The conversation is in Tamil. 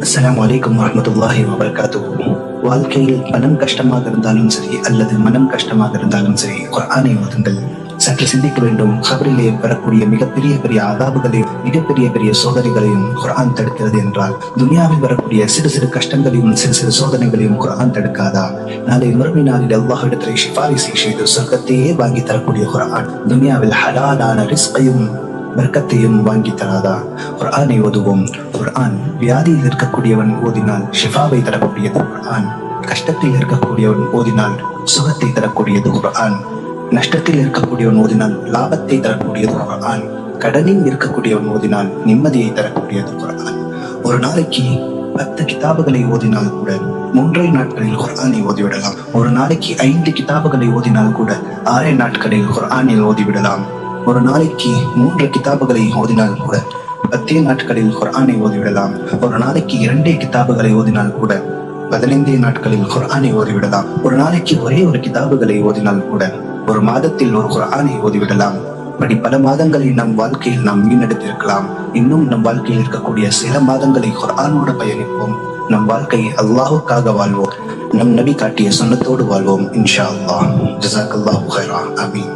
அஸ்ஸலாமு அலைக்கும் வரஹ்மத்துல்லாஹி வபரகாத்துஹு. வாழ்க்கையில் பணம் கஷ்டமாக இருந்தாலும் சரி அல்லது மனம் கஷ்டமாக இருந்தாலும் சரி, குர்ஆனை ஓதுங்கள். சற்று சிந்திக்க வேண்டும். கபரிலே வரக்கூடிய மிகப்பெரிய பெரிய அதாபுகளையும் மிகப்பெரிய பெரிய சோதனைகளையும் குர்ஆன் தடுக்கிறது என்றால், துனியாவில் வரக்கூடிய சிறு சிறு கஷ்டங்களையும் சிறு சிறு சோதனைகளையும் குர்ஆன் தடுக்காதா? நாளை மறுமை நாளில் அல்லாஹ்விடத்திலே சிபாரிசை செய்து சொர்க்கத்தையே வாங்கி தரக்கூடிய குர்ஆன் துனியாவில் ஹலாலான ரிஸ்கையும் பர்க்கத்தையும் வாங்கி தராதா? குர்ஆனை ஓதுவோம். குர்ஆன் வியாதியில் இருக்கக்கூடியவன் ஓதினால் ஷிஃபாவை தரக்கூடியது குர்ஆன். கஷ்டத்தில் இருக்கக்கூடியவன் ஓதினால் சுகத்தை தரக்கூடியது குர்ஆன். நஷ்டத்தில் இருக்கக்கூடியவன் ஓதினால் லாபத்தை தரக்கூடியது குர்ஆன். கடனில் இருக்கக்கூடியவன் ஓதினால் நிம்மதியை தரக்கூடியது குர்ஆன். ஒரு நாளைக்கு 10 கிதாபுகளை ஓதினால் கூட 3 நாட்களில் குர்ஆனை ஓதிவிடலாம். ஒரு நாளைக்கு 5 கிதாபுகளை ஓதினால் கூட 6 நாட்களில் குர்ஆனில் ஓதிவிடலாம். ஒரு நாளைக்கு 3 கிதாபுகளை ஓதினால் கூட 10 நாட்களில் குர்ஆனை ஓதிவிடலாம். ஒரு நாளைக்கு 2 கிதாபுகளை ஓதினால் கூட 15 நாட்களில் குர்ஆனை ஓதிவிடலாம். ஒரு நாளைக்கு ஒரே ஒரு கிதாபுகளை ஓதினால் கூட ஒரு மாதத்தில் ஒரு குர்ஆனை ஓதிவிடலாம். இப்படி பல மாதங்களை நம் வாழ்க்கையில் நாம் வீணெடுத்திருக்கலாம். இன்னும் நம் வாழ்க்கையில் இருக்கக்கூடிய சில மாதங்களை குர்ஆனோடு பயணிப்போம். நம் வாழ்க்கையை அல்லாஹ்வுக்காக வாழ்வோம். நம் நபி காட்டிய சுன்னத்தோடு வாழ்வோம். இன்ஷா அல்லாஹ். ஜஸாக்கல்லாஹு கைரா. ஆமீன்.